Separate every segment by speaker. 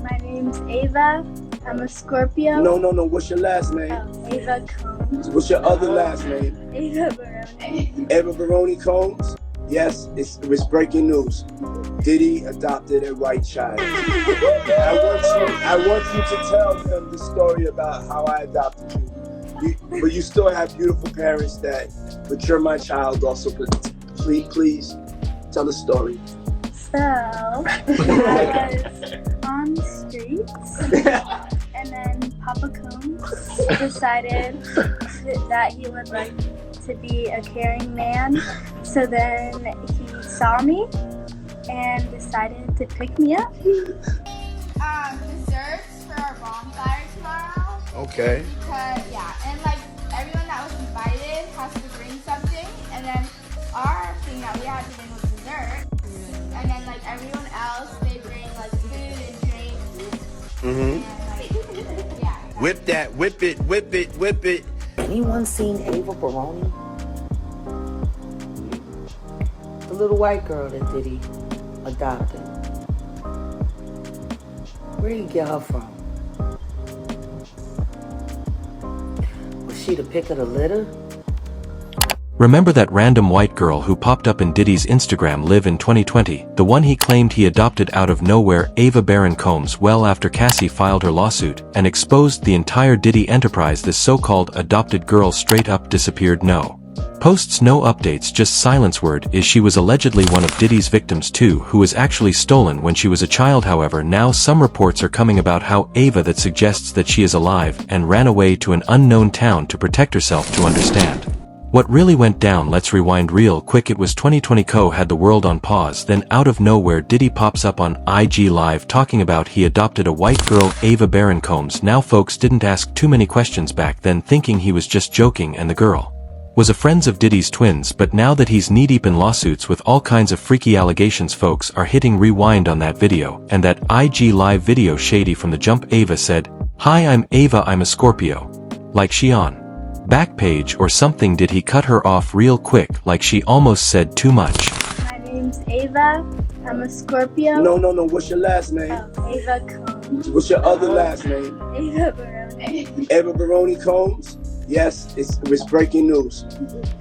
Speaker 1: My name's Ava. I'm a Scorpio.
Speaker 2: No. What's your last name?
Speaker 1: Ava Combs.
Speaker 2: What's your other last name?
Speaker 1: Ava Baroni.
Speaker 2: Ava Baroni Combs? Yes, it was breaking news. Diddy adopted a white child. I want you to tell them the story about how I adopted you. But you still have beautiful parents but you're my child also. But please tell the story.
Speaker 1: So, I was on the streets, and then Papa Combs decided that he would like to be a caring man. So then he saw me and decided to pick me up.
Speaker 3: Desserts for our bonfire tomorrow.
Speaker 2: Okay.
Speaker 3: And like everyone that was invited has to bring something, and then our thing that we had to bring was dessert. And then like everyone else, they bring like food and drinks.
Speaker 2: Mm-hmm.
Speaker 3: Yeah.
Speaker 2: Whip it.
Speaker 4: Anyone seen Ava Baroni? The little white girl that Diddy adopted. Where did he get her from? Was she the pick of the litter?
Speaker 5: Remember that random white girl who popped up in Diddy's Instagram live in 2020, the one he claimed he adopted out of nowhere, Ava Barron Combs? Well, after Cassie filed her lawsuit and exposed the entire Diddy enterprise, this so-called adopted girl straight up disappeared. No posts, no updates, just silence. Word is she was allegedly one of Diddy's victims too, who was actually stolen when she was a child. However, now some reports are coming about how Ava that suggests that she is alive and ran away to an unknown town to protect herself. To understand what really went down, let's rewind real quick. It was 2020. Co had the world on pause, then out of nowhere Diddy pops up on IG Live talking about he adopted a white girl, Ava Barron Combs. Now folks didn't ask too many questions back then, thinking he was just joking and the girl was a friend of Diddy's twins, but now that he's knee-deep in lawsuits with all kinds of freaky allegations, folks are hitting rewind on that video, and that IG Live video shady from the jump. Ava said, "Hi, I'm Ava, I'm a Scorpio." Like she on back page or something. Did he cut her off real quick, like she almost said too much?
Speaker 1: My name's Ava. I'm a Scorpio.
Speaker 2: No. What's your last name?
Speaker 1: Ava Combs.
Speaker 2: What's your other last name?
Speaker 1: Ava Baroni.
Speaker 2: Ava Baroni Combs? Yes, it was breaking news.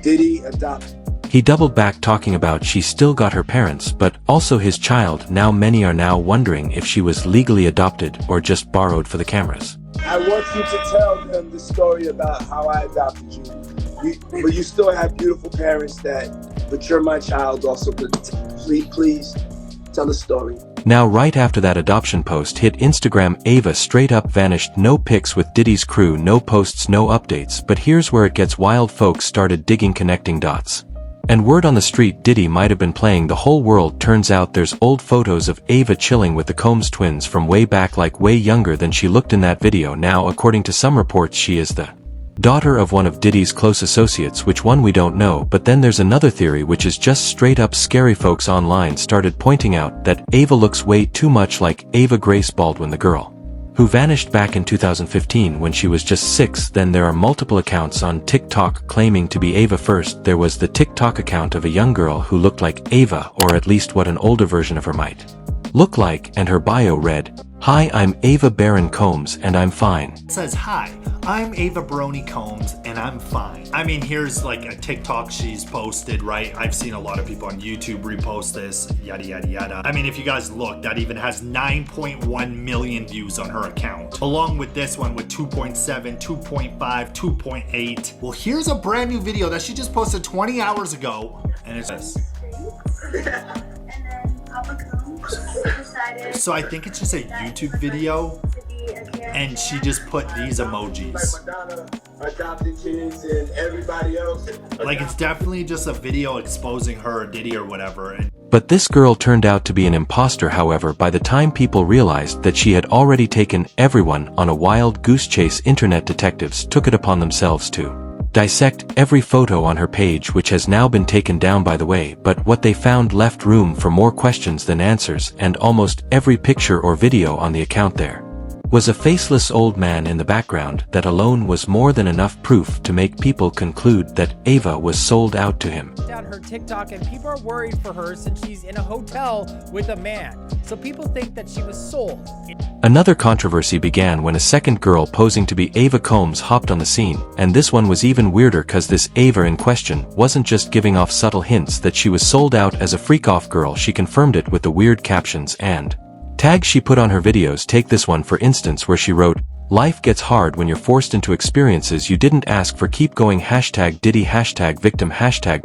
Speaker 2: Diddy adopted.
Speaker 5: He doubled back talking about she still got her parents, but also his child. Now many are now wondering if she was legally adopted or just borrowed for the cameras.
Speaker 2: I want you to tell them the story about how I adopted you. But you still have beautiful parents but you're my child also. But please tell the story.
Speaker 5: Now right after that adoption post hit Instagram, Ava straight up vanished. No pics with Diddy's crew, no posts, no updates. But here's where it gets wild. Folks started digging, connecting dots. And word on the street, Diddy might have been playing the whole world. Turns out there's old photos of Ava chilling with the Combs twins from way back, like way younger than she looked in that video. Now according to some reports, she is the daughter of one of Diddy's close associates, which one we don't know. But then there's another theory which is just straight up scary. Folks online started pointing out that Ava looks way too much like Ava Grace Baldwin, the girl who vanished back in 2015 when she was just 6. Then there are multiple accounts on TikTok claiming to be Ava. First, there was the TikTok account of a young girl who looked like Ava, or at least what an older version of her might look like, and her bio read, "Hi, I'm Ava Barron Combs and I'm fine."
Speaker 6: It says, "Hi, I'm Ava Baroni Combs and I'm fine." I mean, here's like a TikTok she's posted, right? I've seen a lot of people on YouTube repost this, yada, yada, yada. I mean, if you guys look, that even has 9.1 million views on her account, along with this one with 2.7, 2.5, 2.8. Well, here's a brand new video that she just posted 20 hours ago, and it's this.
Speaker 1: And then Papa Combs decided.
Speaker 6: So I think it's just a YouTube video,
Speaker 1: to be a caring
Speaker 6: and she
Speaker 1: man.
Speaker 6: just put these emojis.
Speaker 2: Like Madonna adopted kids and everybody else.
Speaker 6: Like, it's definitely just a video exposing her or Diddy or whatever. And
Speaker 5: But this girl turned out to be an imposter. However, by the time people realized that she had already taken everyone on a wild goose chase, internet detectives took it upon themselves to dissect every photo on her page, which has now been taken down, by the way. But what they found left room for more questions than answers, and almost every picture or video on the account there was a faceless old man in the background that alone was more than enough proof to make people conclude that Ava was sold out to him.
Speaker 7: Down her TikTok, and people are worried for her since she's in a hotel with a man. So people think that she was sold.
Speaker 5: Another controversy began when a second girl posing to be Ava Combs hopped on the scene, and this one was even weirder cause this Ava in question wasn't just giving off subtle hints that she was sold out as a freak-off girl, she confirmed it with the weird captions and tags she put on her videos. Take this one for instance, where she wrote, "Life gets hard when you're forced into experiences you didn't ask for, keep going, #Diddy, #victim,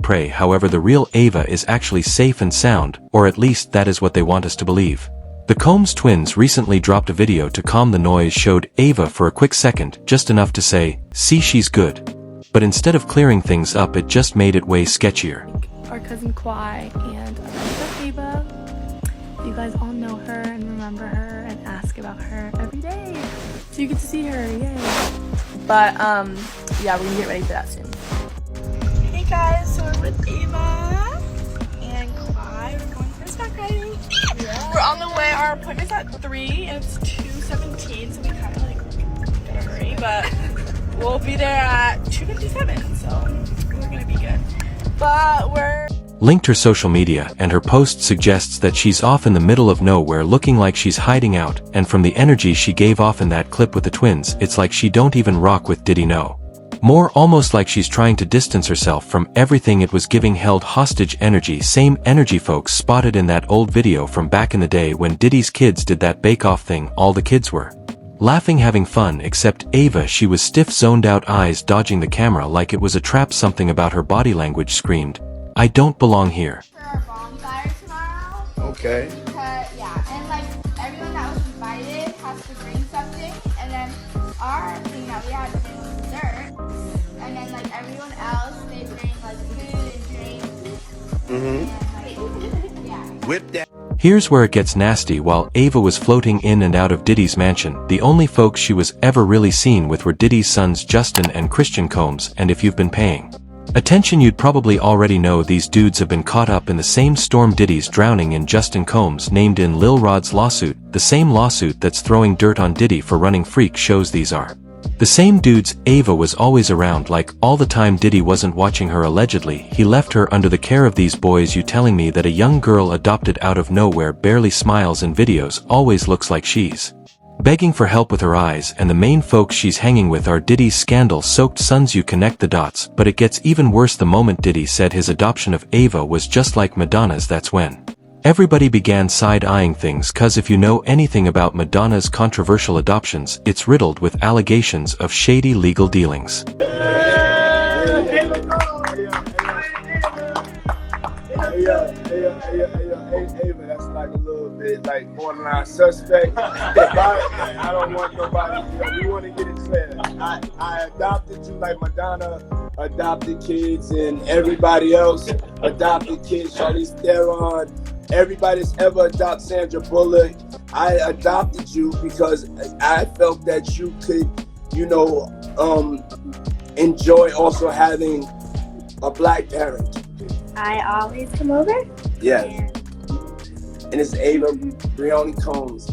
Speaker 5: #pray." However, the real Ava is actually safe and sound, or at least that is what they want us to believe. The Combs twins recently dropped a video to calm the noise, showed Ava for a quick second, just enough to say, "See, she's good." But instead of clearing things up, it just made it way sketchier.
Speaker 8: Our cousin Kwai and our friend Ava. You guys all know her and remember her and ask about her every day. So you get to see her, yay. But yeah, we're gonna get ready for that soon.
Speaker 9: Hey guys, so we're with Ava and Clyde. We're going horseback riding. We're on the way. Our appointment's at 3 and it's 2:17, so we kind of like gotta hurry, but we'll be there at 2:57, so we're gonna be good. But we're
Speaker 5: Linked her social media, and her post suggests that she's off in the middle of nowhere looking like she's hiding out, and from the energy she gave off in that clip with the twins, it's like she don't even rock with Diddy, no. More almost like she's trying to distance herself from everything. It was giving held hostage energy, same energy folks spotted in that old video from back in the day when Diddy's kids did that bake-off thing. All the kids were laughing, having fun, except Ava. She was stiff, zoned out, eyes dodging the camera like it was a trap. Something about her body language screamed, "I don't belong here."
Speaker 3: For our bonfire tomorrow.
Speaker 2: Okay.
Speaker 3: Yeah, and like everyone that was invited has to bring something, and then our thing that we had to bring was dessert, and then like everyone else they bring like food and drinks. And, like, yeah.
Speaker 2: Whip that.
Speaker 5: Here's where it gets nasty. While Ava was floating in and out of Diddy's mansion, the only folks she was ever really seen with were Diddy's sons Justin and Christian Combs, and if you've been paying attention, you'd probably already know these dudes have been caught up in the same storm Diddy's drowning in. Justin Combs named in Lil Rod's lawsuit, the same lawsuit that's throwing dirt on Diddy for running freak shows. These are the same dudes Ava was always around, like all the time. Diddy wasn't watching her allegedly, he left her under the care of these boys. You telling me that a young girl adopted out of nowhere barely smiles in videos, always looks like she's begging for help with her eyes, and the main folks she's hanging with are Diddy's scandal-soaked sons? You connect the dots, but it gets even worse. The moment Diddy said his adoption of Ava was just like Madonna's, that's when everybody began side-eyeing things, cause if you know anything about Madonna's controversial adoptions, it's riddled with allegations of shady legal dealings.
Speaker 2: Ava, that's like a little bit like borderline suspect. I don't want nobody, we want to get it clear. I adopted you like Madonna adopted kids, and everybody else adopted kids. Charlize Theron, everybody that's ever adopted Sandra Bullock. I adopted you because I felt that you could, enjoy also having a black parent.
Speaker 1: I always come over.
Speaker 2: Yes. And it's Ava Brownie Combs.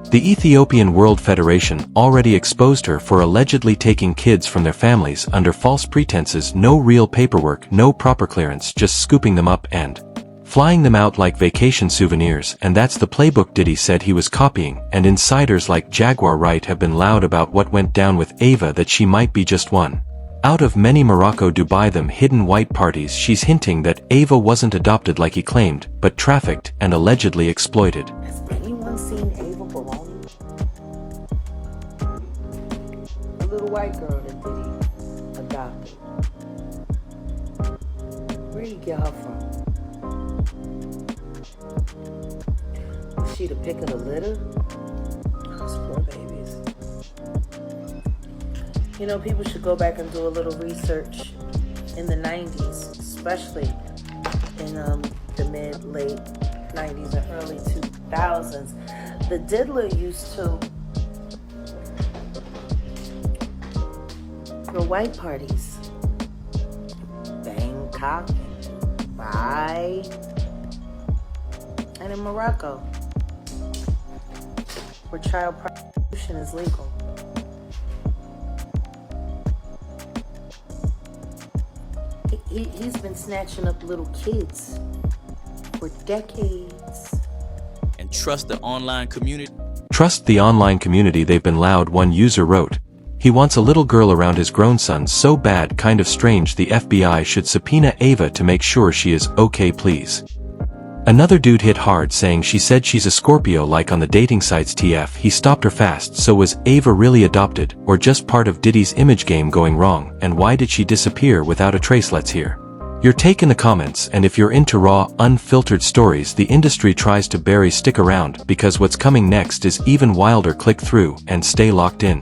Speaker 5: The Ethiopian World Federation already exposed her for allegedly taking kids from their families under false pretenses. No real paperwork, no proper clearance, just scooping them up and flying them out like vacation souvenirs. And that's the playbook Diddy said he was copying, and insiders like Jaguar Wright have been loud about what went down with Ava, that she might be just one out of many Morocco Dubai them hidden white parties. She's hinting that Ava wasn't adopted like he claimed, but trafficked and allegedly exploited.
Speaker 4: Has anyone seen Ava Baroni? The little white girl that Diddy adopted. Where did you get her from? Was she the pick of the litter? Those poor babies. People should go back and do a little research in the 90s, especially in the mid-late 90s and early 2000s. The diddler used to throw white parties. Bangkok, Dubai, and in Morocco, where child Prostitution is legal. He's been snatching up little kids for decades.
Speaker 10: And trust the online community.
Speaker 5: Trust the online community, they've been loud, one user wrote. He wants a little girl around his grown son so bad, kind of strange. The FBI should subpoena Ava to make sure she is okay, please. Another dude hit hard, saying she said she's a Scorpio like on the dating sites. TF, he stopped her fast. So was Ava really adopted, or just part of Diddy's image game going wrong? And why did she disappear without a trace? Let's hear your take in the comments. And if you're into raw, unfiltered stories the industry tries to bury, stick around, because what's coming next is even wilder. Click through and stay locked in.